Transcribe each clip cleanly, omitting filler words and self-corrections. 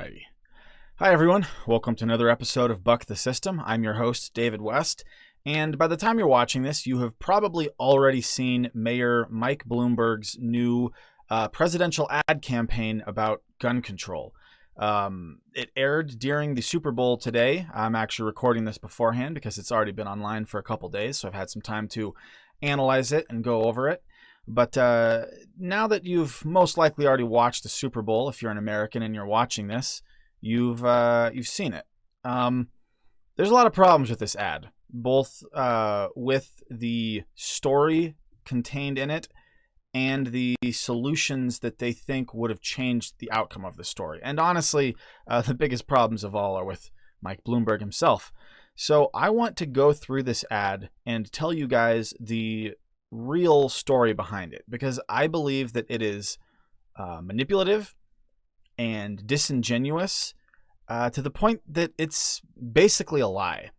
Alrighty. Hi everyone, welcome to another episode of Buck the System. I'm your host, David West, and by the time you're watching this, you have probably already seen Mayor Mike Bloomberg's new presidential ad campaign about gun control. It aired during the Super Bowl today. I'm actually recording this beforehand because it's already been online for a couple days, so I've had some time to analyze it and go over it. But now that you've most likely already watched the Super Bowl, if you're an American and you're watching this, you've seen it. There's a lot of problems with this ad, both with the story contained in it and the solutions that they think would have changed the outcome of the story. And honestly, the biggest problems of all are with Mike Bloomberg himself. So I want to go through this ad and tell you guys the real story behind it, because I believe that it is manipulative and disingenuous to the point that it's basically a lie.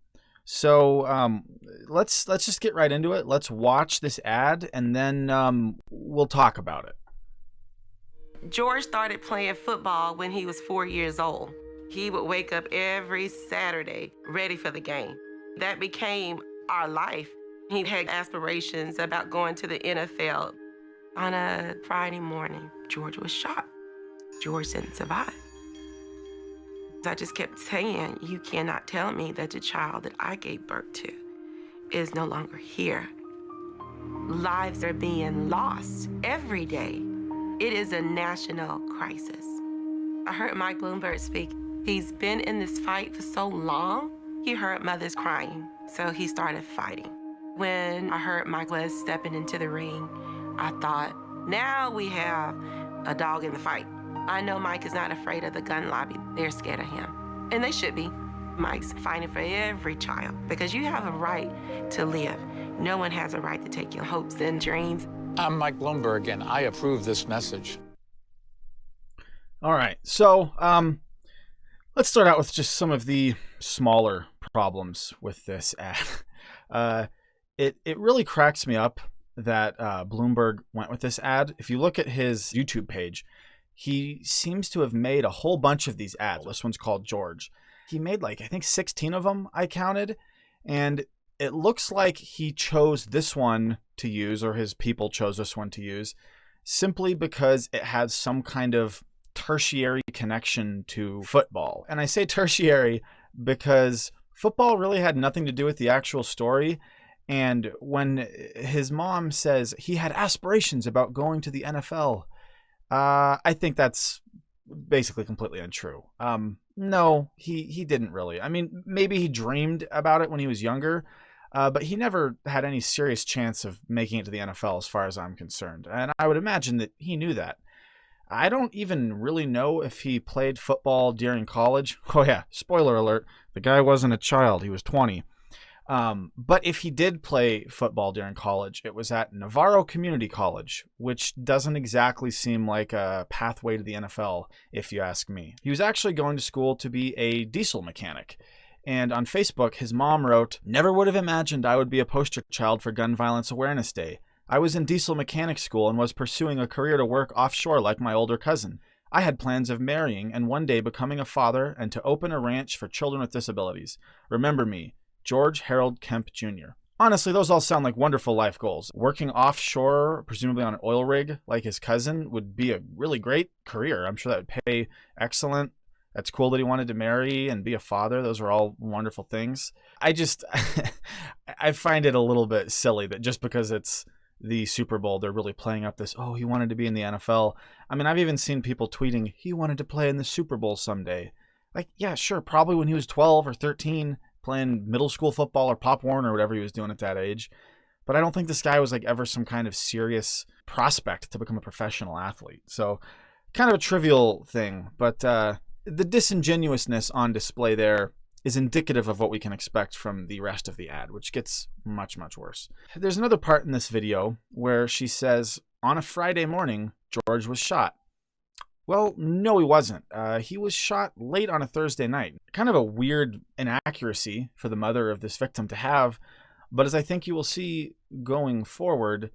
So let's just get right into it. Let's watch this ad and then we'll talk about it. George started playing football when he was 4 years old. He would wake up every Saturday ready for the game. That became our life. He had aspirations about going to the NFL. On a Friday morning, George was shot. George didn't survive. I just kept saying, you cannot tell me that the child that I gave birth to is no longer here. Lives are being lost every day. It is a national crisis. I heard Mike Bloomberg speak. He's been in this fight for so long, he heard mothers crying, so he started fighting. When I heard Mike was stepping into the ring, I thought, now we have a dog in the fight. I know Mike is not afraid of the gun lobby. They're scared of him. And they should be. Mike's fighting for every child because you have a right to live. No one has a right to take your hopes and dreams. I'm Mike Bloomberg, and I approve this message. All right, so let's start out with just some of the smaller problems with this ad. It really cracks me up that Bloomberg went with this ad. If you look at his YouTube page, he seems to have made a whole bunch of these ads. This one's called George. He made I think 16 of them, I counted. And it looks like he chose this one to use, or his people chose this one to use, simply because it has some kind of tertiary connection to football. And I say tertiary because football really had nothing to do with the actual story. And when his mom says he had aspirations about going to the NFL, I think that's basically completely untrue. No, he didn't really. I mean, maybe he dreamed about it when he was younger, but he never had any serious chance of making it to the NFL as far as I'm concerned. And I would imagine that he knew that. I don't even really know if he played football during college. Oh yeah, spoiler alert, the guy wasn't a child, he was 20. But if he did play football during college, it was at Navarro Community College, which doesn't exactly seem like a pathway to the NFL, if you ask me. He was actually going to school to be a diesel mechanic. And on Facebook, his mom wrote, "Never would have imagined I would be a poster child for Gun Violence Awareness Day. I was in diesel mechanic school and was pursuing a career to work offshore like my older cousin. I had plans of marrying and one day becoming a father and to open a ranch for children with disabilities. Remember me, George Kemp Jr." Honestly, those all sound like wonderful life goals. Working offshore, presumably on an oil rig like his cousin, would be a really great career. I'm sure that would pay excellent. That's cool that he wanted to marry and be a father. Those are all wonderful things. I find it a little bit silly that just because it's the Super Bowl, they're really playing up this, oh, he wanted to be in the NFL. I mean, I've even seen people tweeting, he wanted to play in the Super Bowl someday. Like, yeah, sure, probably when he was 12 or 13, playing middle school football or Pop Warner or whatever he was doing at that age. But I don't think this guy was ever some kind of serious prospect to become a professional athlete. So kind of a trivial thing, but the disingenuousness on display there is indicative of what we can expect from the rest of the ad, which gets much, much worse. There's another part in this video where she says, on a Friday morning, George was shot. Well, no, he wasn't. He was shot late on a Thursday night. Kind of a weird inaccuracy for the mother of this victim to have, but as I think you will see going forward,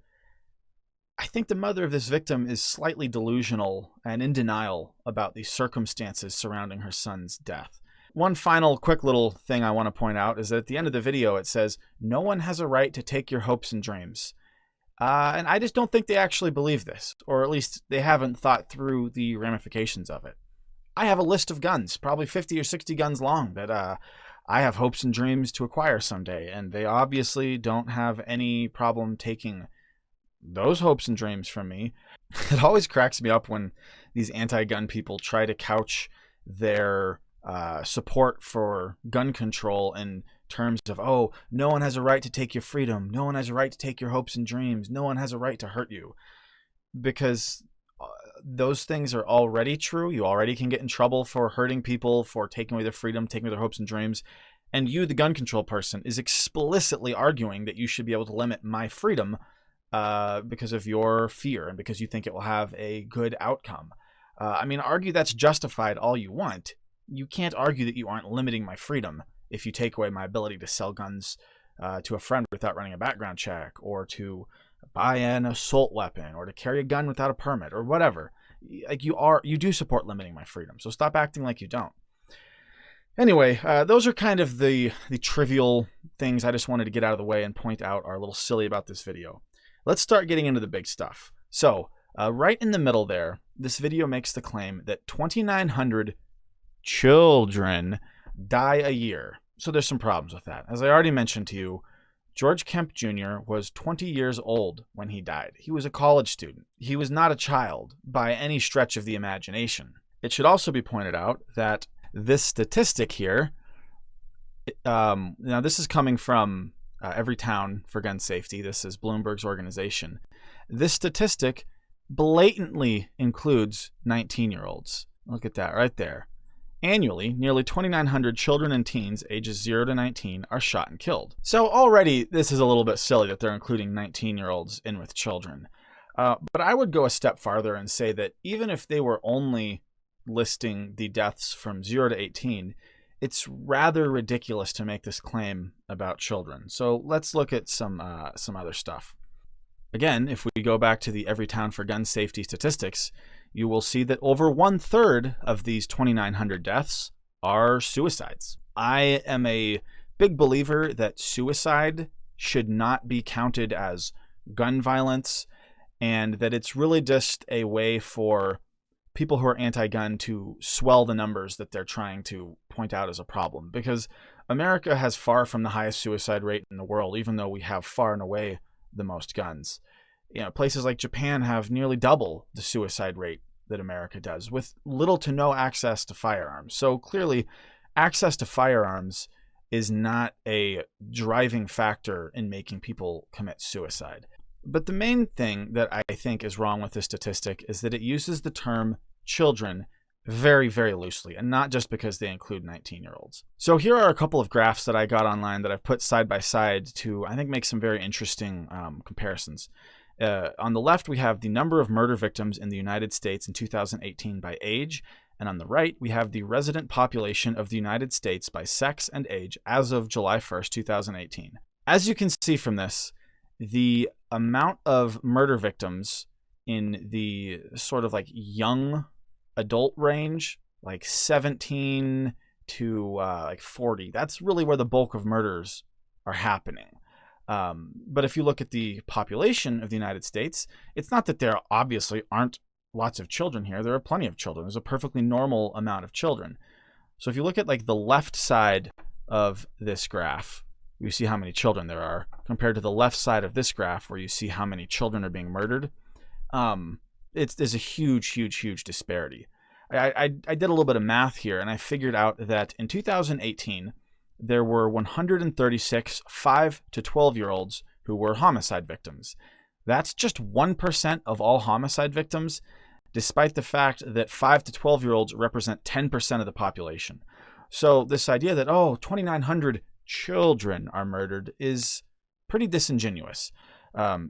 I think the mother of this victim is slightly delusional and in denial about the circumstances surrounding her son's death. One final quick little thing I want to point out is that at the end of the video it says, "No one has a right to take your hopes and dreams." And I just don't think they actually believe this, or at least they haven't thought through the ramifications of it. I have a list of guns, probably 50 or 60 guns long, that I have hopes and dreams to acquire someday, and they obviously don't have any problem taking those hopes and dreams from me. It always cracks me up when these anti-gun people try to couch their support for gun control in terms of, oh, no one has a right to take your freedom, no one has a right to take your hopes and dreams, no one has a right to hurt you. Because those things are already true. You already can get in trouble for hurting people, for taking away their freedom, taking away their hopes and dreams. And you, the gun control person, is explicitly arguing that you should be able to limit my freedom because of your fear and because you think it will have a good outcome. I mean, argue that's justified all you want. You can't argue that you aren't limiting my freedom if you take away my ability to sell guns to a friend without running a background check, or to buy an assault weapon, or to carry a gun without a permit, or whatever. Like, you do support limiting my freedom, so stop acting like you don't. Anyway, those are kind of the trivial things I just wanted to get out of the way and point out are a little silly about this video. Let's start getting into the big stuff. So, right in the middle there, this video makes the claim that 2,900 children die a year. So there's some problems with that. As I already mentioned to you, George Kemp Jr. was 20 years old when he died. He was a college student. He was not a child by any stretch of the imagination. It should also be pointed out that this statistic here, now this is coming from Every Town for Gun Safety. This is Bloomberg's organization. This statistic blatantly includes 19-year-olds. Look at that right there. Annually, nearly 2,900 children and teens ages 0 to 19 are shot and killed. So already this is a little bit silly that they're including 19-year-olds in with children. But I would go a step farther and say that even if they were only listing the deaths from 0 to 18, it's rather ridiculous to make this claim about children. So let's look at some other stuff. Again, if we go back to the Every Town for Gun Safety statistics, you will see that over 1/3 of these 2,900 deaths are suicides. I am a big believer that suicide should not be counted as gun violence, and that it's really just a way for people who are anti-gun to swell the numbers that they're trying to point out as a problem. Because America has far from the highest suicide rate in the world, even though we have far and away the most guns. You know, places like Japan have nearly double the suicide rate that America does, with little to no access to firearms. So clearly, access to firearms is not a driving factor in making people commit suicide. But the main thing that I think is wrong with this statistic is that it uses the term children very, very loosely, and not just because they include 19-year-olds. So here are a couple of graphs that I got online that I've put side by side to, I think, make some very interesting comparisons. On the left, we have the number of murder victims in the United States in 2018 by age, and on the right, we have the resident population of the United States by sex and age as of July 1st, 2018. As you can see from this, the amount of murder victims in the sort of like young adult range, like 17 to like 40, that's really where the bulk of murders are happening. But if you look at the population of the United States, it's not that there obviously aren't lots of children here. There are plenty of children. There's a perfectly normal amount of children. So if you look at like the left side of this graph, you see how many children there are compared to the left side of this graph where you see how many children are being murdered. There's a huge disparity. I did a little bit of math here, and I figured out that in 2018, there were 136 5 to 12-year-olds who were homicide victims. That's just 1% of all homicide victims, despite the fact that 5 to 12-year-olds represent 10% of the population. So this idea that, 2,900 children are murdered is pretty disingenuous.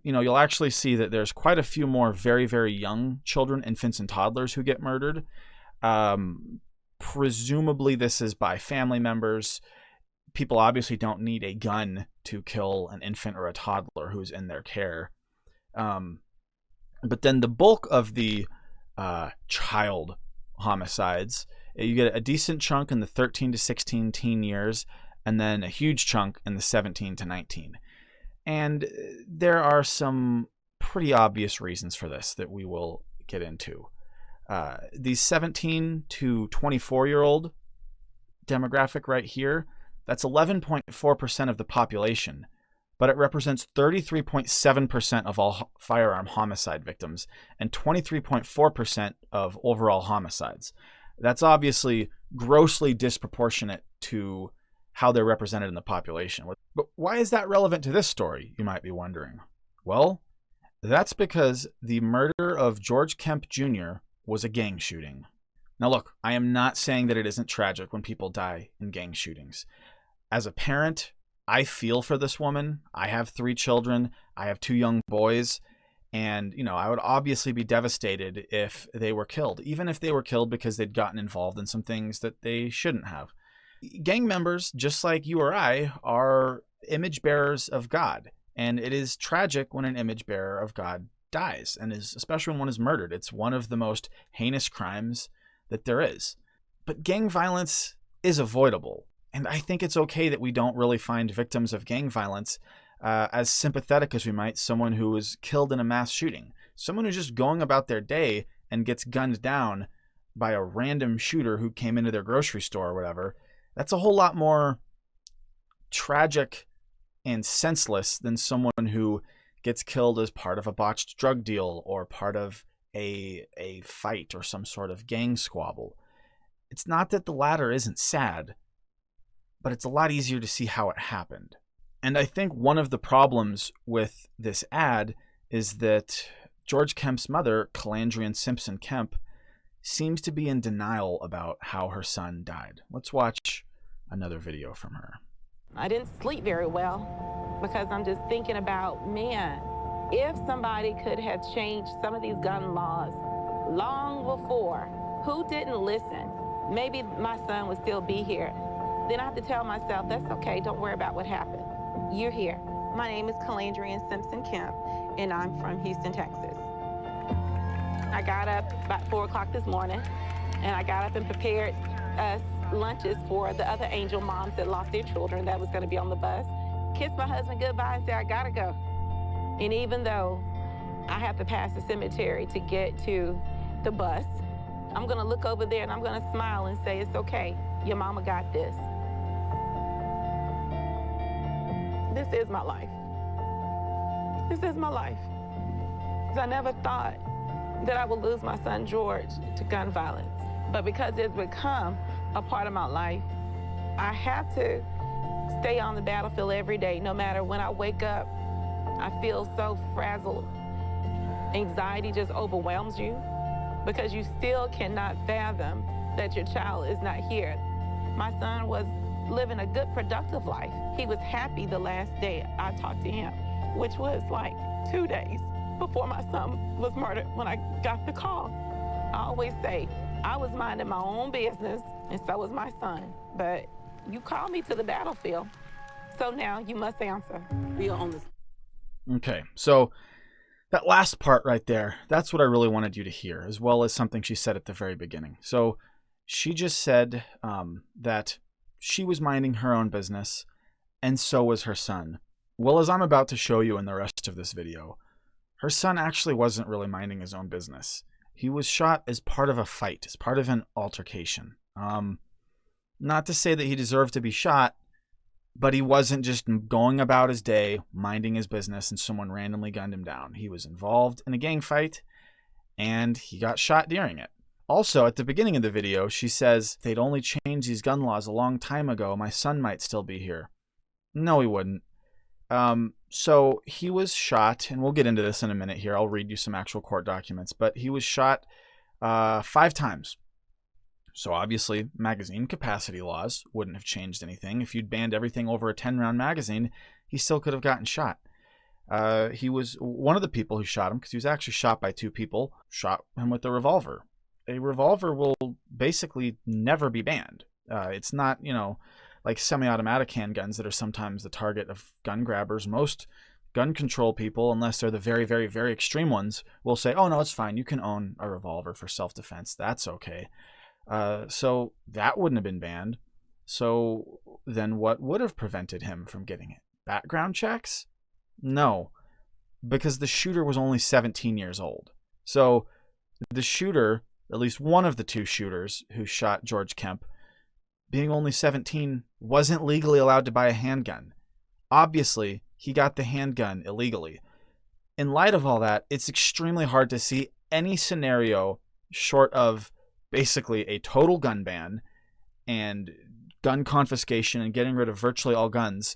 You'll actually see that there's quite a few more very, very young children, infants and toddlers who get murdered. Presumably this is by family members. People obviously don't need a gun to kill an infant or a toddler who's in their care. But then the bulk of the child homicides, you get a decent chunk in the 13 to 16 teen years, and then a huge chunk in the 17 to 19. And there are some pretty obvious reasons for this that we will get into. These 17 to 24-year-old demographic right here, that's 11.4% of the population, but it represents 33.7% of all firearm homicide victims and 23.4% of overall homicides. That's obviously grossly disproportionate to how they're represented in the population. But why is that relevant to this story, you might be wondering? Well, that's because the murder of George Kemp Jr. was a gang shooting. Now look, I am not saying that it isn't tragic when people die in gang shootings. As a parent, I feel for this woman. I have 3 children. I have 2 young boys. And, I would obviously be devastated if they were killed, even if they were killed because they'd gotten involved in some things that they shouldn't have. Gang members, just like you or I, are image bearers of God. And it is tragic when an image bearer of God dies, and especially when one is murdered. It's one of the most heinous crimes that there is. But gang violence is avoidable. And I think it's okay that we don't really find victims of gang violence as sympathetic as we might someone who was killed in a mass shooting. Someone who's just going about their day and gets gunned down by a random shooter who came into their grocery store or whatever. That's a whole lot more tragic and senseless than someone who gets killed as part of a botched drug deal or part of a fight or some sort of gang squabble. It's not that the latter isn't sad, but it's a lot easier to see how it happened. And I think one of the problems with this ad is that George Kemp's mother, Calandrian Simpson-Kemp, seems to be in denial about how her son died. Let's watch another video from her. I didn't sleep very well because I'm just thinking about, man, if somebody could have changed some of these gun laws long before, who didn't listen? Maybe my son would still be here. Then I have to tell myself, that's okay, don't worry about what happened. You're here. My name is Calandrian Simpson-Kemp, and I'm from Houston, Texas. I got up about 4 o'clock this morning, and I got up and prepared us lunches for the other angel moms that lost their children that was going to be on the bus. Kissed my husband goodbye and said, I gotta go. And even though I have to pass the cemetery to get to the bus, I'm going to look over there and I'm going to smile and say, it's okay, your mama got this. This is my life. This is my life. Because I never thought that I would lose my son George to gun violence. But because it's become a part of my life, I have to stay on the battlefield every day. No matter when I wake up, I feel so frazzled. Anxiety just overwhelms you because you still cannot fathom that your child is not here. My son was living a good, productive life. He was happy the last day I talked to him, which was like 2 days before my son was murdered when I got the call. I always say, I was minding my own business, and so was my son. But you called me to the battlefield, so now you must answer. We are on this. Okay, so that last part right there, that's what I really wanted you to hear, as well as something she said at the very beginning. So she just said that she was minding her own business, and so was her son. Well, as I'm about to show you in the rest of this video, her son actually wasn't really minding his own business. He was shot as part of a fight, as part of an altercation. Not to say that he deserved to be shot, but he wasn't just going about his day, minding his business, and someone randomly gunned him down. He was involved in a gang fight, and he got shot during it. Also, at the beginning of the video, she says, if they'd only changed these gun laws a long time ago, my son might still be here. No, he wouldn't. So he was shot, and we'll get into this in a minute here. I'll read you some actual court documents, but he was shot 5 times. So obviously, magazine capacity laws wouldn't have changed anything. If you'd banned everything over a 10-round magazine, he still could have gotten shot. He was one of the people who shot him, because he was actually shot by 2 people, shot him with a revolver. A revolver will basically never be banned. It's not, like semi-automatic handguns that are sometimes the target of gun grabbers. Most gun control people, unless they're the very, very, very extreme ones, will say, oh, no, it's fine. You can own a revolver for self-defense. That's okay. So that wouldn't have been banned. So then what would have prevented him from getting it? Background checks? No, because the shooter was only 17 years old. So the shooter, at least one of the two shooters who shot George Kemp, being only 17, wasn't legally allowed to buy a handgun. Obviously, he got the handgun illegally. In light of all that, it's extremely hard to see any scenario short of basically a total gun ban and gun confiscation and getting rid of virtually all guns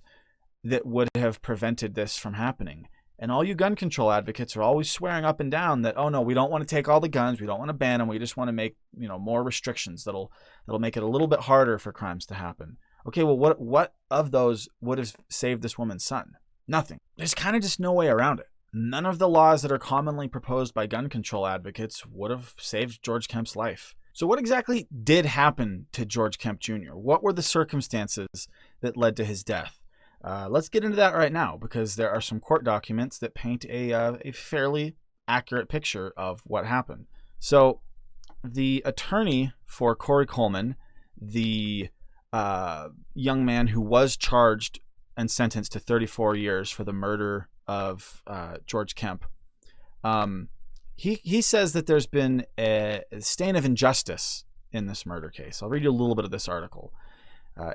that would have prevented this from happening. And all you gun control advocates are always swearing up and down that, oh no, we don't want to take all the guns, we don't want to ban them, we just want to make, more restrictions that'll make it a little bit harder for crimes to happen. Okay, well, what of those would have saved this woman's son? Nothing. There's kind of just no way around it. None of the laws that are commonly proposed by gun control advocates would have saved George Kemp's life. So what exactly did happen to George Kemp Jr.? What were the circumstances that led to his death? Let's get into that right now, because there are some court documents that paint a fairly accurate picture of what happened. So the attorney for Corey Coleman, the young man who was charged and sentenced to 34 years for the murder of George Kemp, he says that there's been a stain of injustice in this murder case. I'll read you a little bit of this article.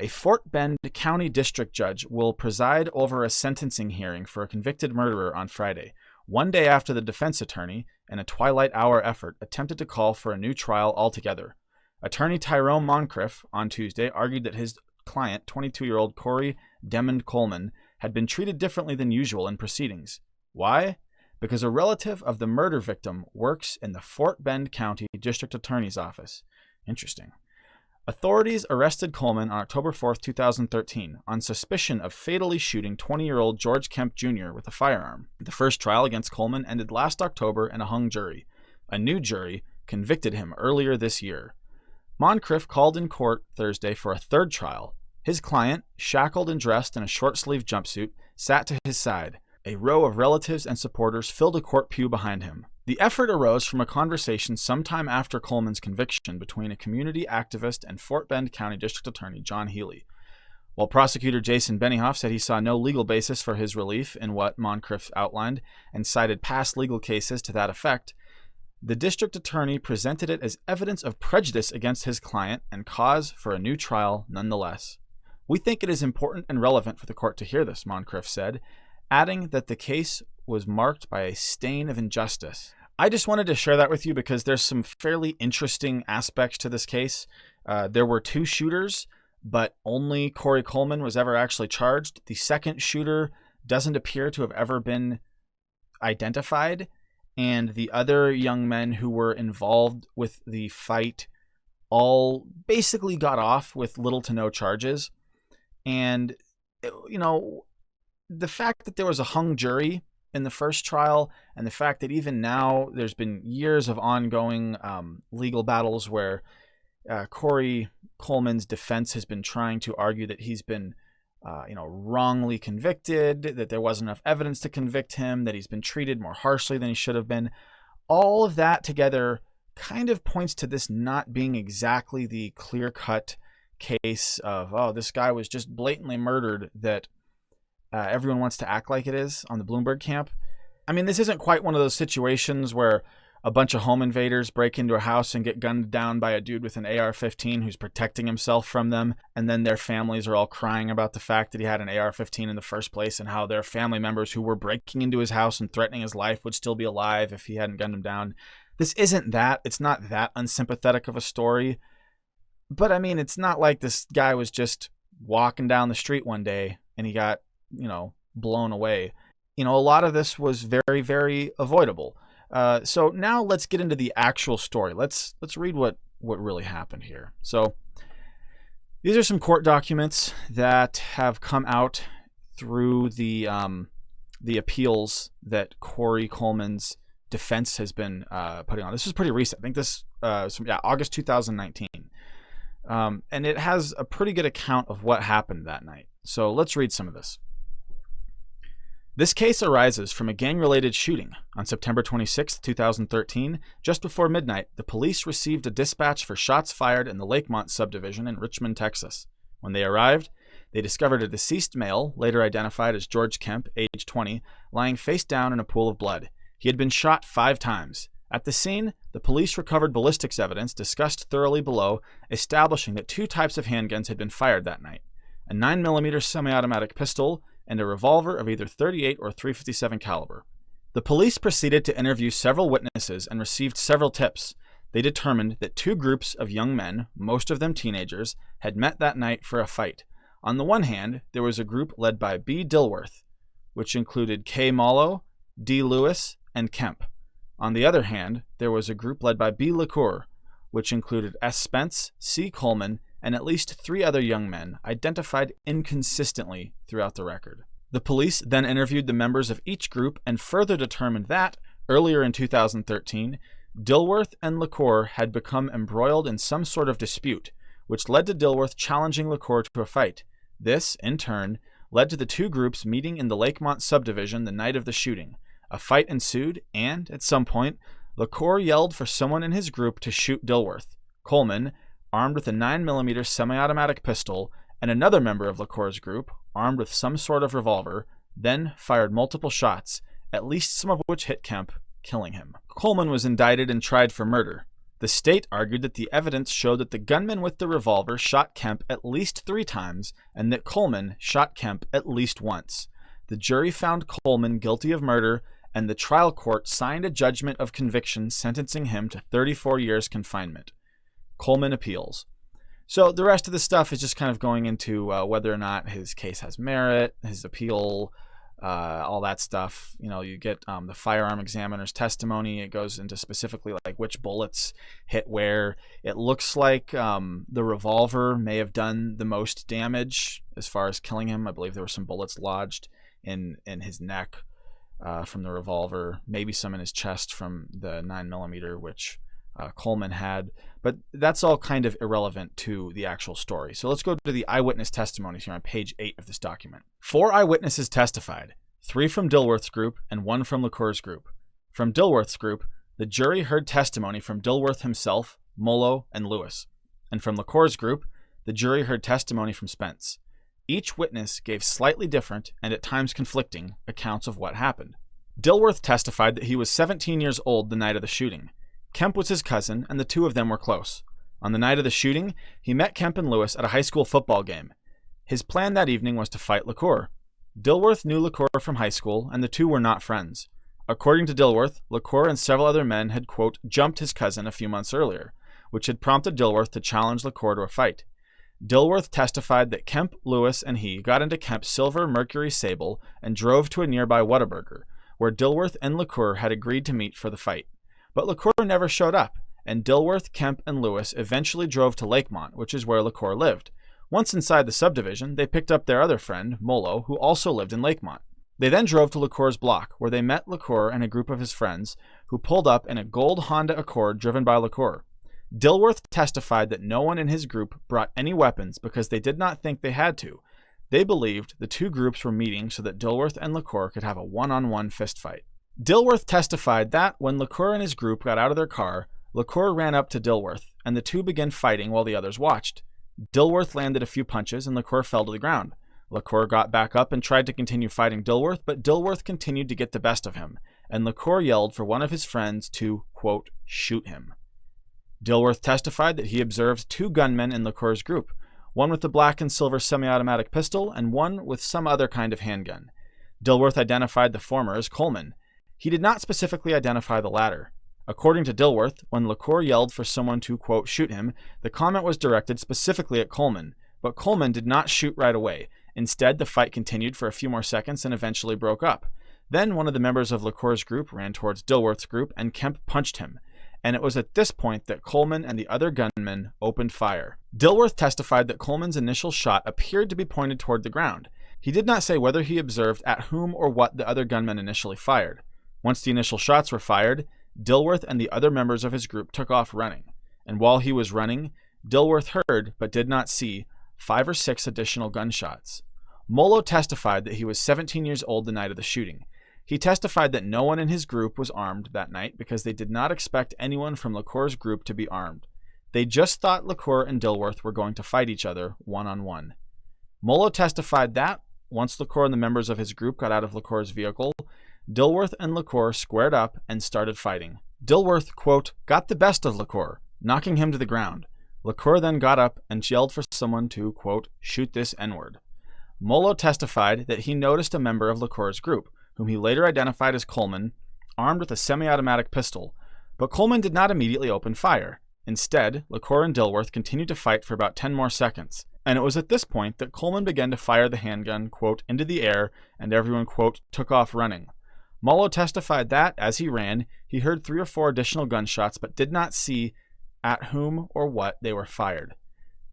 A Fort Bend County District Judge will preside over a sentencing hearing for a convicted murderer on Friday, one day after the defense attorney, in a twilight hour effort, attempted to call for a new trial altogether. Attorney Tyrone Moncrief on Tuesday argued that his client, 22-year-old Corey Demond Coleman, had been treated differently than usual in proceedings. Why? Because a relative of the murder victim works in the Fort Bend County District Attorney's Office. Interesting. Authorities arrested Coleman on October 4, 2013, on suspicion of fatally shooting 20-year-old George Kemp Jr. with a firearm. The first trial against Coleman ended last October in a hung jury. A new jury convicted him earlier this year. Moncrief called in court Thursday for a third trial. His client, shackled and dressed in a short-sleeved jumpsuit, sat to his side. A row of relatives and supporters filled a court pew behind him. The effort arose from a conversation sometime after Coleman's conviction between a community activist and Fort Bend County District Attorney John Healy. While prosecutor Jason Benioff said he saw no legal basis for his relief in what Moncrief outlined and cited past legal cases to that effect, the district attorney presented it as evidence of prejudice against his client and cause for a new trial nonetheless. We think it is important and relevant for the court to hear this, Moncrief said, adding that the case was marked by a stain of injustice. I just wanted to share that with you because there's some fairly interesting aspects to this case. There were two shooters, but only Corey Coleman was ever actually charged. The second shooter doesn't appear to have ever been identified, and the other young men who were involved with the fight all basically got off with little to no charges. And, the fact that there was a hung jury in the first trial, and the fact that even now there's been years of ongoing legal battles where Corey Coleman's defense has been trying to argue that he's been wrongly convicted, that there wasn't enough evidence to convict him, that he's been treated more harshly than he should have been. All of that together kind of points to this not being exactly the clear-cut case of, oh, this guy was just blatantly murdered that everyone wants to act like it is on the Bloomberg camp. I mean, this isn't quite one of those situations where a bunch of home invaders break into a house and get gunned down by a dude with an AR-15 who's protecting himself from them, and then their families are all crying about the fact that he had an AR-15 in the first place and how their family members who were breaking into his house and threatening his life would still be alive if he hadn't gunned them down. This isn't that. It's not that unsympathetic of a story. But, I mean, it's not like this guy was just walking down the street one day and he got blown away. A lot of this was very, very avoidable. So now let's get into the actual story. Let's read what really happened here. So these are some court documents that have come out through the appeals that Corey Coleman's defense has been putting on. This is pretty recent. I think this August 2019. And it has a pretty good account of what happened that night. So let's read some of this. This case arises from a gang-related shooting. On September 26, 2013, just before midnight, the police received a dispatch for shots fired in the Lakemont subdivision in Richmond, Texas. When they arrived, they discovered a deceased male, later identified as George Kemp, age 20, lying face down in a pool of blood. He had been shot 5 times. At the scene, the police recovered ballistics evidence discussed thoroughly below, establishing that 2 types of handguns had been fired that night: a 9mm semi-automatic pistol and a revolver of either .38 or .357 caliber. The police proceeded to interview several witnesses and received several tips. They determined that 2 groups of young men, most of them teenagers, had met that night for a fight. On the one hand, there was a group led by B. Dilworth, which included K. Mallow, D. Lewis, and Kemp. On the other hand, there was a group led by B. LaCour, which included S. Spence, C. Coleman, and at least 3 other young men, identified inconsistently throughout the record. The police then interviewed the members of each group and further determined that, earlier in 2013, Dilworth and LaCour had become embroiled in some sort of dispute, which led to Dilworth challenging LaCour to a fight. This, in turn, led to the 2 groups meeting in the Lakemont subdivision the night of the shooting. A fight ensued, and, at some point, LaCour yelled for someone in his group to shoot Dilworth. Coleman, armed with a 9mm semi-automatic pistol, and another member of LaCour's group, armed with some sort of revolver, then fired multiple shots, at least some of which hit Kemp, killing him. Coleman was indicted and tried for murder. The state argued that the evidence showed that the gunman with the revolver shot Kemp at least 3 times, and that Coleman shot Kemp at least once. The jury found Coleman guilty of murder, and the trial court signed a judgment of conviction sentencing him to 34 years confinement. Coleman appeals. So the rest of the stuff is just kind of going into whether or not his case has merit, his appeal, all that stuff. You know, you get the firearm examiner's testimony. It goes into specifically like which bullets hit where. It looks like the revolver may have done the most damage as far as killing him. I believe there were some bullets lodged in his neck from the revolver, maybe some in his chest from the 9mm, which Coleman had, but that's all kind of irrelevant to the actual story. So let's go to the eyewitness testimonies here on page 8 of this document. 4 eyewitnesses testified, 3 from Dilworth's group and 1 from LaCour's group. From Dilworth's group, the jury heard testimony from Dilworth himself, Molo, and Lewis. And from LaCour's group, the jury heard testimony from Spence. Each witness gave slightly different, and at times conflicting, accounts of what happened. Dilworth testified that he was 17 years old the night of the shooting. Kemp was his cousin, and the 2 of them were close. On the night of the shooting, he met Kemp and Lewis at a high school football game. His plan that evening was to fight LaCour. Dilworth knew LaCour from high school, and the 2 were not friends. According to Dilworth, LaCour and several other men had, quote, jumped his cousin a few months earlier, which had prompted Dilworth to challenge LaCour to a fight. Dilworth testified that Kemp, Lewis, and he got into Kemp's silver Mercury Sable and drove to a nearby Whataburger, where Dilworth and LaCour had agreed to meet for the fight. But LaCour never showed up, and Dilworth, Kemp, and Lewis eventually drove to Lakemont, which is where LaCour lived. Once inside the subdivision, they picked up their other friend, Molo, who also lived in Lakemont. They then drove to LaCour's block, where they met LaCour and a group of his friends, who pulled up in a gold Honda Accord driven by LaCour. Dilworth testified that no one in his group brought any weapons because they did not think they had to. They believed the 2 groups were meeting so that Dilworth and LaCour could have a one-on-one fistfight. Dilworth testified that when LaCour and his group got out of their car, LaCour ran up to Dilworth, and the 2 began fighting while the others watched. Dilworth landed a few punches, and LaCour fell to the ground. LaCour got back up and tried to continue fighting Dilworth, but Dilworth continued to get the best of him, and LaCour yelled for one of his friends to, quote, shoot him. Dilworth testified that he observed 2 gunmen in LaCour's group, one with a black and silver semi-automatic pistol and one with some other kind of handgun. Dilworth identified the former as Coleman. He did not specifically identify the latter. According to Dilworth, when LaCour yelled for someone to, quote, shoot him, the comment was directed specifically at Coleman, but Coleman did not shoot right away. Instead, the fight continued for a few more seconds and eventually broke up. Then one of the members of LaCour's group ran towards Dilworth's group, and Kemp punched him. And it was at this point that Coleman and the other gunmen opened fire. Dilworth testified that Coleman's initial shot appeared to be pointed toward the ground. He did not say whether he observed at whom or what the other gunmen initially fired. Once the initial shots were fired, Dilworth and the other members of his group took off running. And while he was running, Dilworth heard, but did not see, 5 or 6 additional gunshots. Molo testified that he was 17 years old the night of the shooting. He testified that no one in his group was armed that night because they did not expect anyone from LaCour's group to be armed. They just thought LaCour and Dilworth were going to fight each other one-on-one. Molo testified that, once LaCour and the members of his group got out of LaCour's vehicle, Dilworth and LaCour squared up and started fighting. Dilworth, quote, got the best of LaCour, knocking him to the ground. LaCour then got up and yelled for someone to, quote, shoot this N-word. Molo testified that he noticed a member of LaCour's group, whom he later identified as Coleman, armed with a semi-automatic pistol, but Coleman did not immediately open fire. Instead, LaCour and Dilworth continued to fight for about 10 more seconds, and it was at this point that Coleman began to fire the handgun, quote, into the air, and everyone, quote, took off running. Molo testified that, as he ran, he heard 3 or 4 additional gunshots but did not see at whom or what they were fired.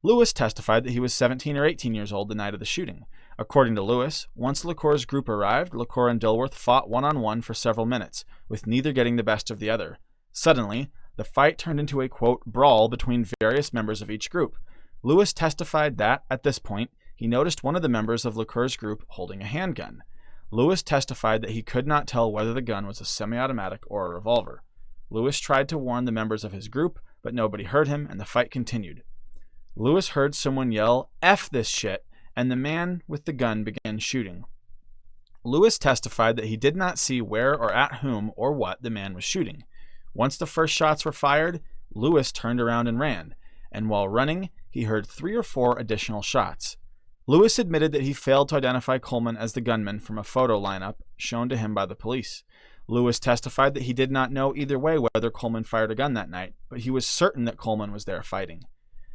Lewis testified that he was 17 or 18 years old the night of the shooting. According to Lewis, once LaCour's group arrived, LaCour and Dilworth fought one-on-one for several minutes, with neither getting the best of the other. Suddenly, the fight turned into a, quote, brawl between various members of each group. Lewis testified that, at this point, he noticed one of the members of LaCour's group holding a handgun. Lewis testified that he could not tell whether the gun was a semi-automatic or a revolver. Lewis tried to warn the members of his group, but nobody heard him, and the fight continued. Lewis heard someone yell, F this shit, and the man with the gun began shooting. Lewis testified that he did not see where or at whom or what the man was shooting. Once the first shots were fired, Lewis turned around and ran, and while running, he heard 3 or 4 additional shots. Lewis admitted that he failed to identify Coleman as the gunman from a photo lineup shown to him by the police. Lewis testified that he did not know either way whether Coleman fired a gun that night, but he was certain that Coleman was there fighting.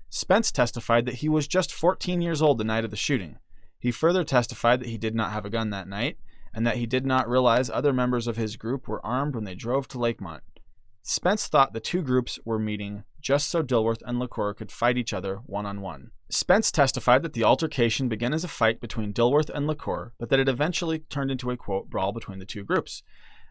Spence testified that he was just 14 years old the night of the shooting. He further testified that he did not have a gun that night, and that he did not realize other members of his group were armed when they drove to Lakemont. Spence thought the two groups were meeting just so Dilworth and LaCour could fight each other one-on-one. Spence testified that the altercation began as a fight between Dilworth and LaCour, but that it eventually turned into a, quote, brawl between the two groups.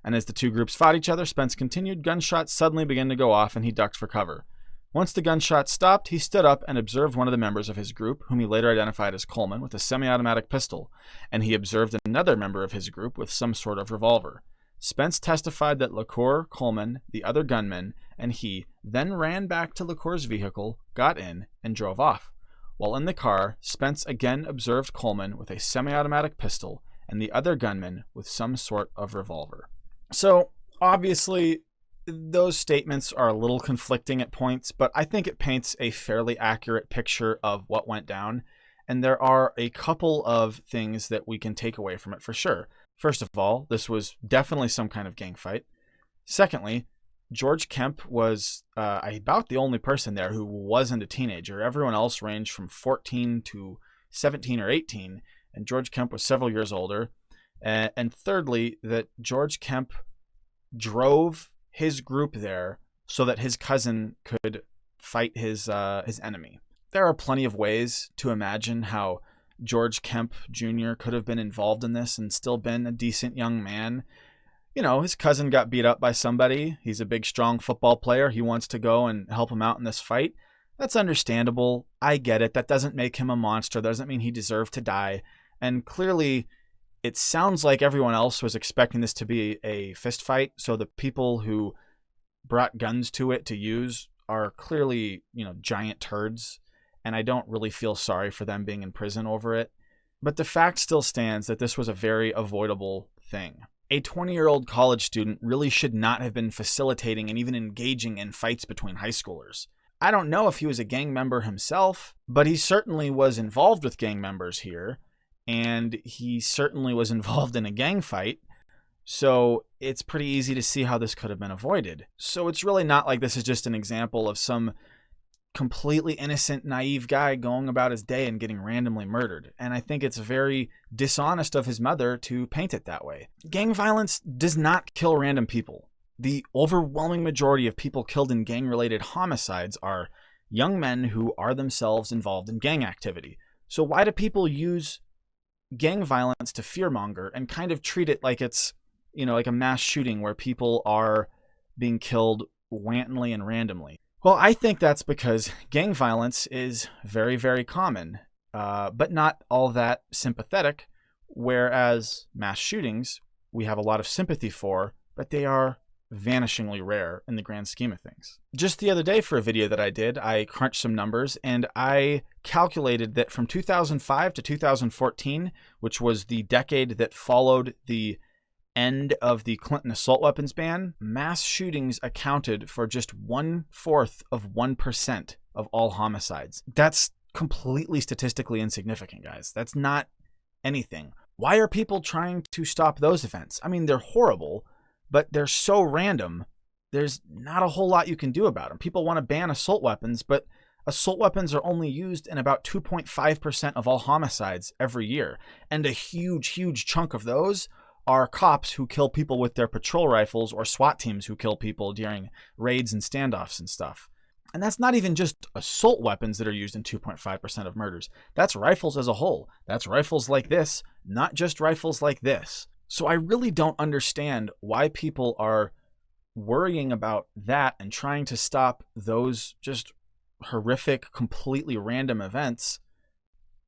And as the two groups fought each other, Spence continued, gunshots suddenly began to go off and he ducked for cover. Once the gunshots stopped, he stood up and observed one of the members of his group, whom he later identified as Coleman, with a semi-automatic pistol, and he observed another member of his group with some sort of revolver. Spence testified that LaCour, Coleman, the other gunman, and he then ran back to LaCour's vehicle, got in, and drove off. While in the car, Spence again observed Coleman with a semi-automatic pistol and the other gunman with some sort of revolver. So, obviously, those statements are a little conflicting at points, but I think it paints a fairly accurate picture of what went down, and there are a couple of things that we can take away from it for sure. First of all, this was definitely some kind of gang fight. Secondly, George Kemp was about the only person there who wasn't a teenager. Everyone else ranged from 14 to 17 or 18, and George Kemp was several years older. And thirdly, that George Kemp drove his group there so that his cousin could fight his enemy. There are plenty of ways to imagine how George Kemp Jr. could have been involved in this and still been a decent young man. You know, his cousin got beat up by somebody. He's a big, strong football player. He wants to go and help him out in this fight. That's understandable. I get it. That doesn't make him a monster. That doesn't mean he deserved to die. And clearly, it sounds like everyone else was expecting this to be a fist fight. So the people who brought guns to it to use are clearly, giant turds. And I don't really feel sorry for them being in prison over it. But the fact still stands that this was a very avoidable thing. A 20-year-old college student really should not have been facilitating and even engaging in fights between high schoolers. I don't know if he was a gang member himself, but he certainly was involved with gang members here, and he certainly was involved in a gang fight, so it's pretty easy to see how this could have been avoided. So it's really not like this is just an example of some completely innocent, naive guy going about his day and getting randomly murdered. And I think it's very dishonest of his mother to paint it that way. Gang violence does not kill random people. The overwhelming majority of people killed in gang-related homicides are young men who are themselves involved in gang activity. So why do people use gang violence to fearmonger and kind of treat it like it's, like a mass shooting where people are being killed wantonly and randomly? Well, I think that's because gang violence is very, very common. but not all that sympathetic, whereas mass shootings we have a lot of sympathy for, but they are vanishingly rare in the grand scheme of things. Just the other day for a video that I did, I crunched some numbers and I calculated that from 2005 to 2014, which was the decade that followed the end of the Clinton assault weapons ban, mass shootings accounted for just 1/4 of 1% of all homicides. That's completely statistically insignificant, guys. That's not anything. Why are people trying to stop those events? I mean, they're horrible, but they're so random, there's not a whole lot you can do about them. People want to ban assault weapons, but assault weapons are only used in about 2.5% of all homicides every year. And a huge, huge chunk of those are cops who kill people with their patrol rifles or SWAT teams who kill people during raids and standoffs and stuff. And that's not even just assault weapons that are used in 2.5% of murders. That's rifles as a whole. That's rifles like this, not just rifles like this. So I really don't understand why people are worrying about that and trying to stop those just horrific, completely random events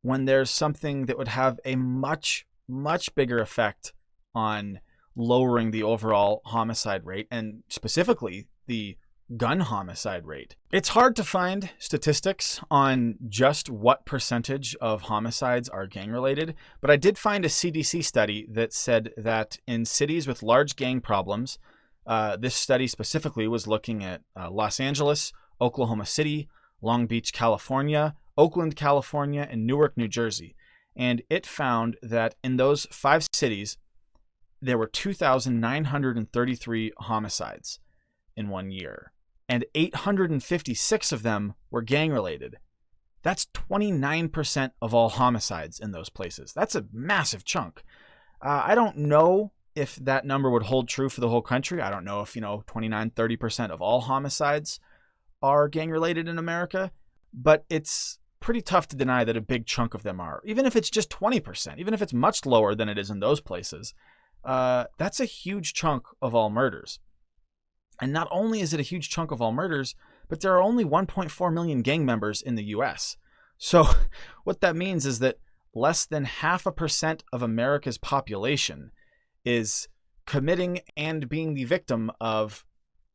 when there's something that would have a much, much bigger effect on lowering the overall homicide rate and specifically the gun homicide rate. It's hard to find statistics on just what percentage of homicides are gang related, but I did find a CDC study that said that in cities with large gang problems, this study specifically was looking at Los Angeles, Oklahoma City, Long Beach, California, Oakland, California, and Newark, New Jersey. And it found that in those 5 cities, there were 2,933 homicides in 1 year. And 856 of them were gang-related. That's 29% of all homicides in those places. That's a massive chunk. I don't know if that number would hold true for the whole country. I don't know if, 29, 30% of all homicides are gang-related in America, but it's pretty tough to deny that a big chunk of them are. Even if it's just 20%, even if it's much lower than it is in those places, that's a huge chunk of all murders. And not only is it a huge chunk of all murders, but there are only 1.4 million gang members in the US. So what that means is that less than 0.5% of America's population is committing and being the victim of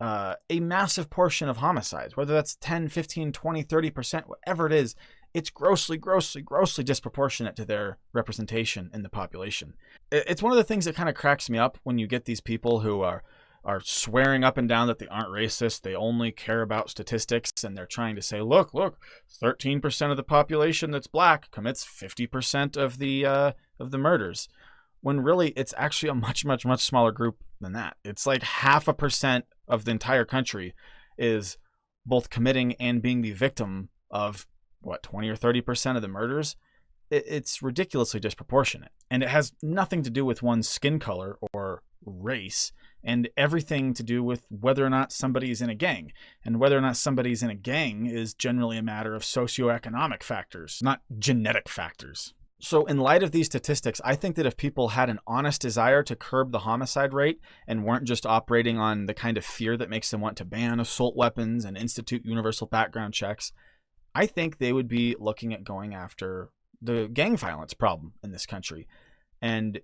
a massive portion of homicides, whether that's 10, 15, 20, 30%, whatever it is. It's grossly, grossly, grossly disproportionate to their representation in the population. It's one of the things that kind of cracks me up when you get these people who are swearing up and down that they aren't racist. They only care about statistics, and they're trying to say, look, 13% of the population that's black commits 50% of the murders, when really it's actually a much, much, much smaller group than that. It's like 0.5% of the entire country is both committing and being the victim of 20 or 30% of the murders. It's ridiculously disproportionate, and it has nothing to do with one's skin color or race, and everything to do with whether or not somebody's in a gang. And whether or not somebody's in a gang is generally a matter of socioeconomic factors, not genetic factors. So in light of these statistics, I think that if people had an honest desire to curb the homicide rate and weren't just operating on the kind of fear that makes them want to ban assault weapons and institute universal background checks, I think they would be looking at going after the gang violence problem in this country. And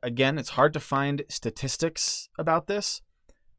again, it's hard to find statistics about this,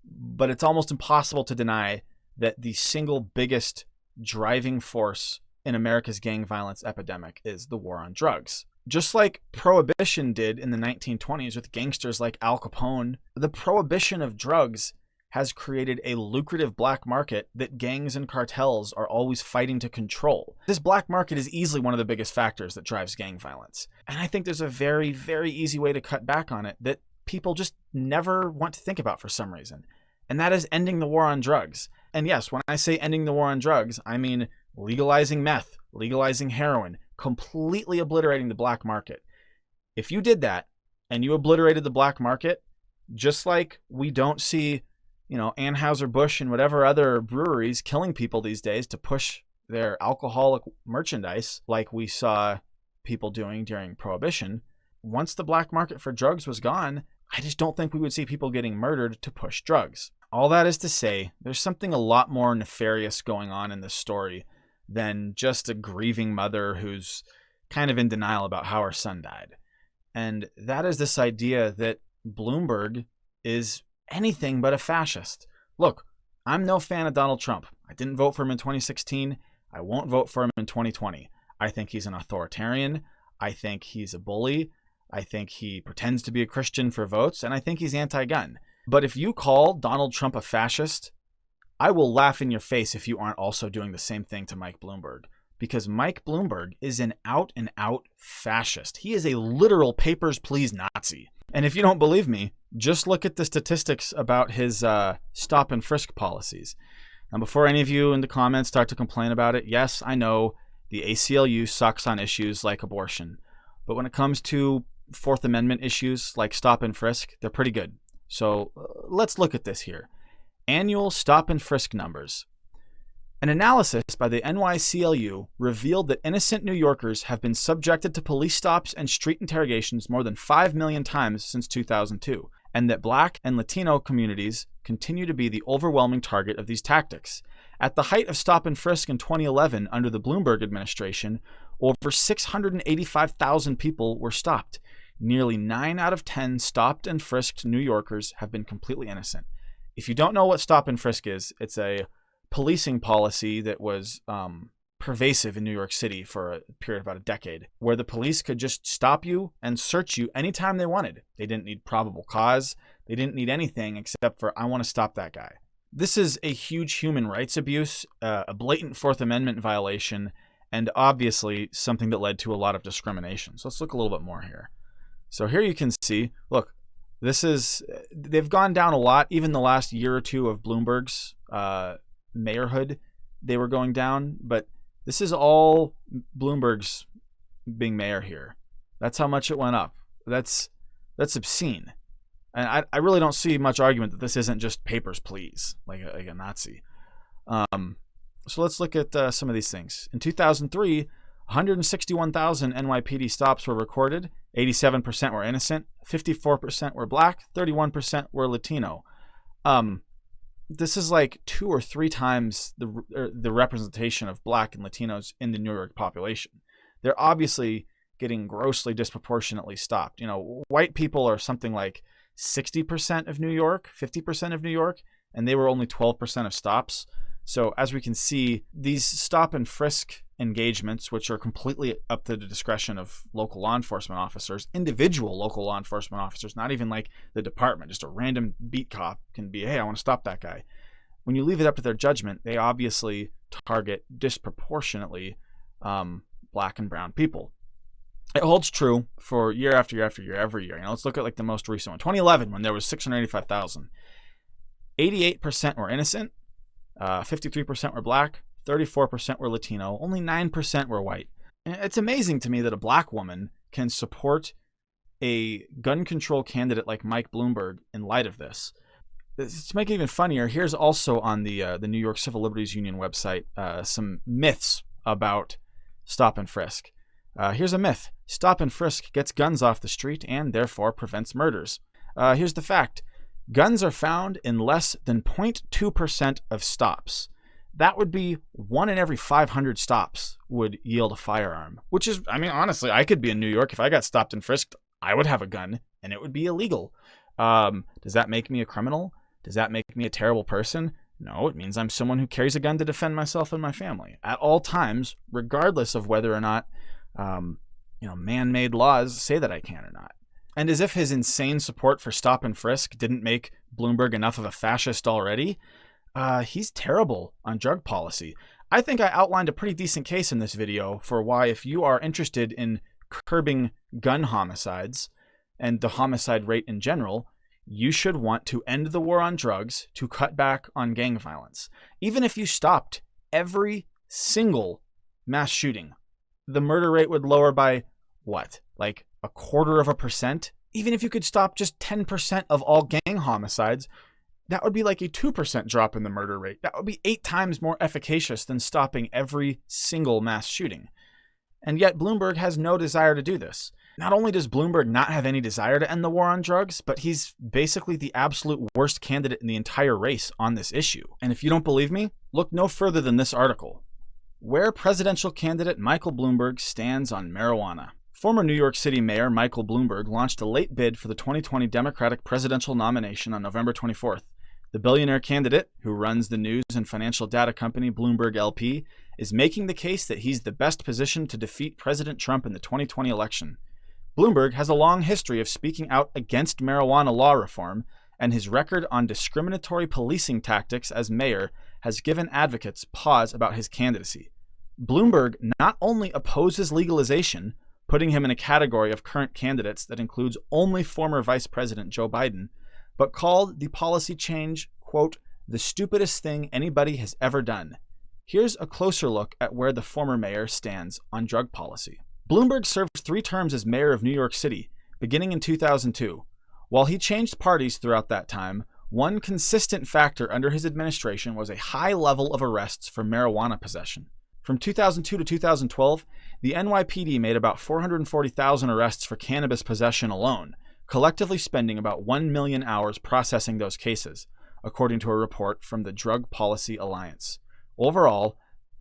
but it's almost impossible to deny that the single biggest driving force in America's gang violence epidemic is the war on drugs. Just like Prohibition did in the 1920s with gangsters like Al Capone, the prohibition of drugs has created a lucrative black market that gangs and cartels are always fighting to control. This black market is easily one of the biggest factors that drives gang violence. And I think there's a very, very easy way to cut back on it that people just never want to think about for some reason. And that is ending the war on drugs. And yes, when I say ending the war on drugs, I mean legalizing meth, legalizing heroin, completely obliterating the black market. If you did that and you obliterated the black market, just like we don't see Anheuser-Busch and whatever other breweries killing people these days to push their alcoholic merchandise like we saw people doing during Prohibition, once the black market for drugs was gone, I just don't think we would see people getting murdered to push drugs. All that is to say, there's something a lot more nefarious going on in this story than just a grieving mother who's kind of in denial about how her son died. And that is this idea that Bloomberg is anything but a fascist. Look, I'm no fan of Donald Trump. I didn't vote for him in 2016. I won't vote for him in 2020. I think he's an authoritarian. I think he's a bully. I think he pretends to be a Christian for votes, and I think he's anti-gun. But if you call Donald Trump a fascist, I will laugh in your face if you aren't also doing the same thing to Mike Bloomberg. Because Mike Bloomberg is an out-and-out fascist. He is a literal papers, please Nazi. And if you don't believe me, just look at the statistics about his stop and frisk policies. Now, before any of you in the comments start to complain about it, yes, I know the ACLU sucks on issues like abortion. But when it comes to Fourth Amendment issues like stop and frisk, they're pretty good. So let's look at this here. Annual stop and frisk numbers. An analysis by the NYCLU revealed that innocent New Yorkers have been subjected to police stops and street interrogations more than 5 million times since 2002, and that Black and Latino communities continue to be the overwhelming target of these tactics. At the height of stop and frisk in 2011 under the Bloomberg administration, over 685,000 people were stopped. Nearly 9 out of 10 stopped and frisked New Yorkers have been completely innocent. If you don't know what stop and frisk is, it's a policing policy that was pervasive in New York City for a period of about a decade, where the police could just stop you and search you anytime they wanted. They didn't need probable cause. They didn't need anything except for, I want to stop that guy. This is a huge human rights abuse, a blatant Fourth Amendment violation, and obviously something that led to a lot of discrimination. So let's look a little bit more here. So here you can see, look, they've gone down a lot. Even the last year or two of Bloomberg's mayorhood, they were going down, but this is all Bloomberg's being mayor here. That's how much it went up. That's obscene. And I really don't see much argument that this isn't just papers, please, like a Nazi. So let's look at some of these things. In 2003, 161,000 NYPD stops were recorded. 87% were innocent. 54% were Black. 31% were Latino. This is like 2 or 3 times the representation of Black and Latinos in the New York population. They're obviously getting grossly disproportionately stopped. You know, white people are something like 60% of New York, 50% of New York, and they were only 12% of stops. So as we can see, these stop and frisk engagements, which are completely up to the discretion of local law enforcement officers, individual local law enforcement officers, not even like the department, just a random beat cop can be, hey, I want to stop that guy. When you leave it up to their judgment, they obviously target disproportionately Black and brown people. It holds true for year after year after year, every year. You know, let's look at like the most recent one. 2011, when there was 685,000. 88% were innocent. 53% were Black. 34% were Latino. Only 9% were white. And it's amazing to me that a Black woman can support a gun control candidate like Mike Bloomberg in light of this. To make it even funnier, here's also on the New York Civil Liberties Union website some myths about stop and frisk. Here's a myth. Stop and frisk gets guns off the street and therefore prevents murders. Here's the fact. Guns are found in less than 0.2% of stops. That would be 1 in every 500 stops would yield a firearm, which is, I mean, honestly, I could be in New York. If I got stopped and frisked, I would have a gun and it would be illegal. Does that make me a criminal? Does that make me a terrible person? No, it means I'm someone who carries a gun to defend myself and my family at all times, regardless of whether or not, man-made laws say that I can or not. And as if his insane support for stop and frisk didn't make Bloomberg enough of a fascist already, he's terrible on drug policy. I think I outlined a pretty decent case in this video for why, if you are interested in curbing gun homicides and the homicide rate in general, you should want to end the war on drugs to cut back on gang violence. Even if you stopped every single mass shooting, the murder rate would lower by what? Like 0.25%? Even if you could stop just 10% of all gang homicides, that would be like a 2% drop in the murder rate. That would be 8 times more efficacious than stopping every single mass shooting. And yet Bloomberg has no desire to do this. Not only does Bloomberg not have any desire to end the war on drugs, but he's basically the absolute worst candidate in the entire race on this issue. And if you don't believe me, look no further than this article. Where presidential candidate Michael Bloomberg stands on marijuana. Former New York City Mayor Michael Bloomberg launched a late bid for the 2020 Democratic presidential nomination on November 24th. The billionaire candidate, who runs the news and financial data company Bloomberg LP, is making the case that he's the best positioned to defeat President Trump in the 2020 election. Bloomberg has a long history of speaking out against marijuana law reform, and his record on discriminatory policing tactics as mayor has given advocates pause about his candidacy. Bloomberg not only opposes legalization, putting him in a category of current candidates that includes only former Vice President Joe Biden, but called the policy change, quote, the stupidest thing anybody has ever done. Here's a closer look at where the former mayor stands on drug policy. Bloomberg served 3 terms as mayor of New York City, beginning in 2002. While he changed parties throughout that time, one consistent factor under his administration was a high level of arrests for marijuana possession. From 2002 to 2012, the NYPD made about 440,000 arrests for cannabis possession alone, collectively spending about 1 million hours processing those cases, according to a report from the Drug Policy Alliance. Overall,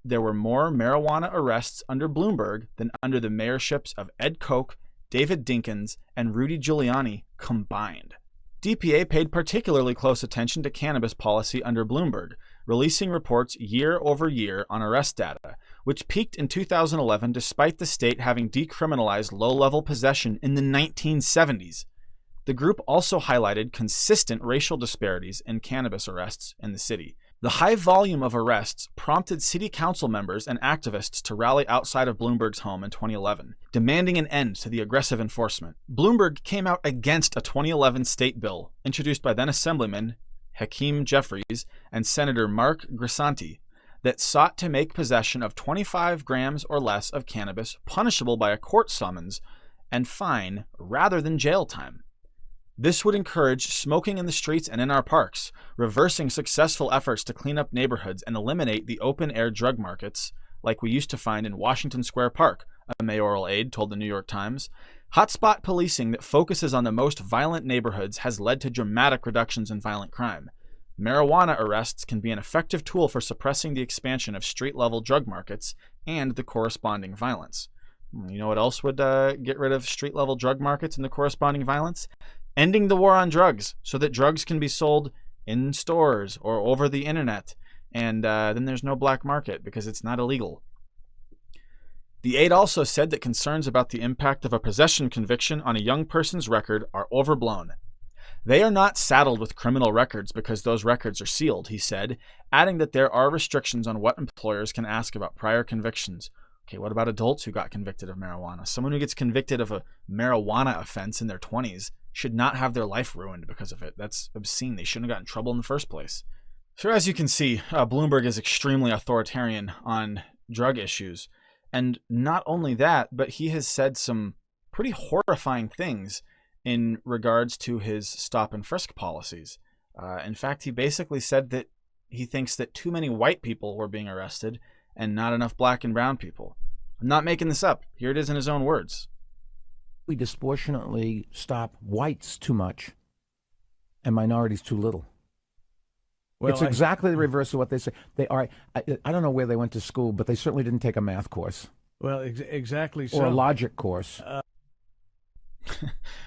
there were more marijuana arrests under Bloomberg than under the mayorships of Ed Koch, David Dinkins, and Rudy Giuliani combined. DPA paid particularly close attention to cannabis policy under Bloomberg, releasing reports year over year on arrest data, which peaked in 2011 despite the state having decriminalized low-level possession in the 1970s. The group also highlighted consistent racial disparities in cannabis arrests in the city. The high volume of arrests prompted city council members and activists to rally outside of Bloomberg's home in 2011, demanding an end to the aggressive enforcement. Bloomberg came out against a 2011 state bill introduced by then Assemblyman Hakeem Jeffries and Senator Mark Grisanti that sought to make possession of 25 grams or less of cannabis punishable by a court summons and fine rather than jail time. This would encourage smoking in the streets and in our parks, reversing successful efforts to clean up neighborhoods and eliminate the open-air drug markets, like we used to find in Washington Square Park, a mayoral aide told the New York Times. Hotspot policing that focuses on the most violent neighborhoods has led to dramatic reductions in violent crime. Marijuana arrests can be an effective tool for suppressing the expansion of street-level drug markets and the corresponding violence. You know what else would get rid of street-level drug markets and the corresponding violence? Ending the war on drugs so that drugs can be sold in stores or over the internet, and then there's no black market because it's not illegal. The aide also said that concerns about the impact of a possession conviction on a young person's record are overblown. They are not saddled with criminal records because those records are sealed, he said, adding that there are restrictions on what employers can ask about prior convictions. Okay, what about adults who got convicted of marijuana? Someone who gets convicted of a marijuana offense in their 20s should not have their life ruined because of it. That's obscene. They shouldn't have gotten in trouble in the first place. So as you can see, Bloomberg is extremely authoritarian on drug issues. And not only that, but he has said some pretty horrifying things in regards to his stop and frisk policies. In fact, he basically said that he thinks that too many white people were being arrested and not enough black and brown people. I'm not making this up. Here it is in his own words. We disproportionately stop whites too much and minorities too little. Well, it's exactly the reverse of what they say. They are. I don't know where they went to school, but they certainly didn't take a math course. Well, exactly so. Or a logic course.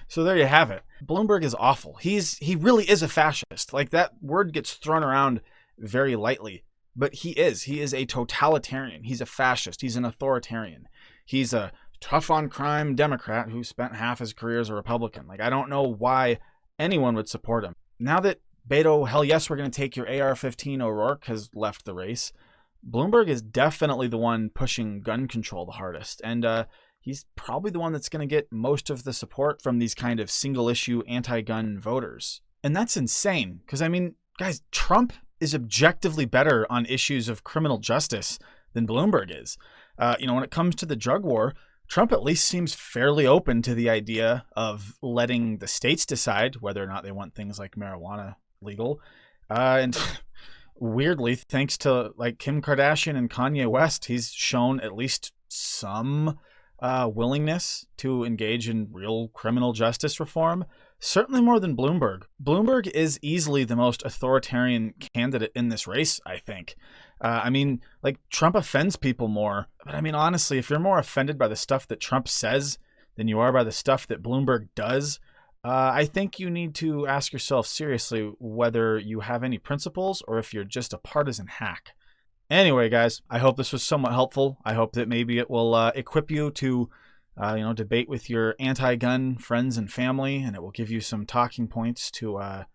So there you have it. Bloomberg is awful. He really is a fascist. Like, that word gets thrown around very lightly, but he is. He is a totalitarian. He's a fascist. He's an authoritarian. He's a tough on crime Democrat who spent half his career as a Republican. Like, I don't know why anyone would support him. Now that Beto, hell yes, we're going to take your AR-15 O'Rourke has left the race, Bloomberg is definitely the one pushing gun control the hardest. And he's probably the one that's going to get most of the support from these kind of single-issue anti-gun voters. And that's insane, because, I mean, guys, Trump is objectively better on issues of criminal justice than Bloomberg is. When it comes to the drug war, Trump at least seems fairly open to the idea of letting the states decide whether or not they want things like marijuana legal. And weirdly, thanks to like Kim Kardashian and Kanye West, he's shown at least some willingness to engage in real criminal justice reform. Certainly more than Bloomberg. Bloomberg is easily the most authoritarian candidate in this race, I think. I mean, like, Trump offends people more. But I mean, honestly, if you're more offended by the stuff that Trump says than you are by the stuff that Bloomberg does, I think you need to ask yourself seriously whether you have any principles or if you're just a partisan hack. Anyway, guys, I hope this was somewhat helpful. I hope that maybe it will equip you to debate with your anti-gun friends and family, and it will give you some talking points to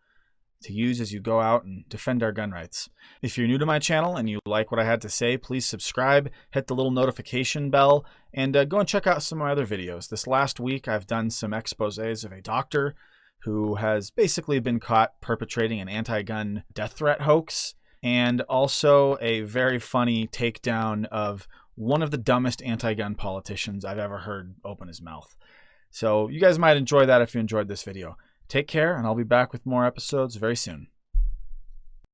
use as you go out and defend our gun rights. If you're new to my channel and you like what I had to say, please subscribe, hit the little notification bell, and go and check out some of my other videos. This last week, I've done some exposés of a doctor who has basically been caught perpetrating an anti-gun death threat hoax, and also a very funny takedown of one of the dumbest anti-gun politicians I've ever heard open his mouth. So you guys might enjoy that if you enjoyed this video. Take care, and I'll be back with more episodes very soon.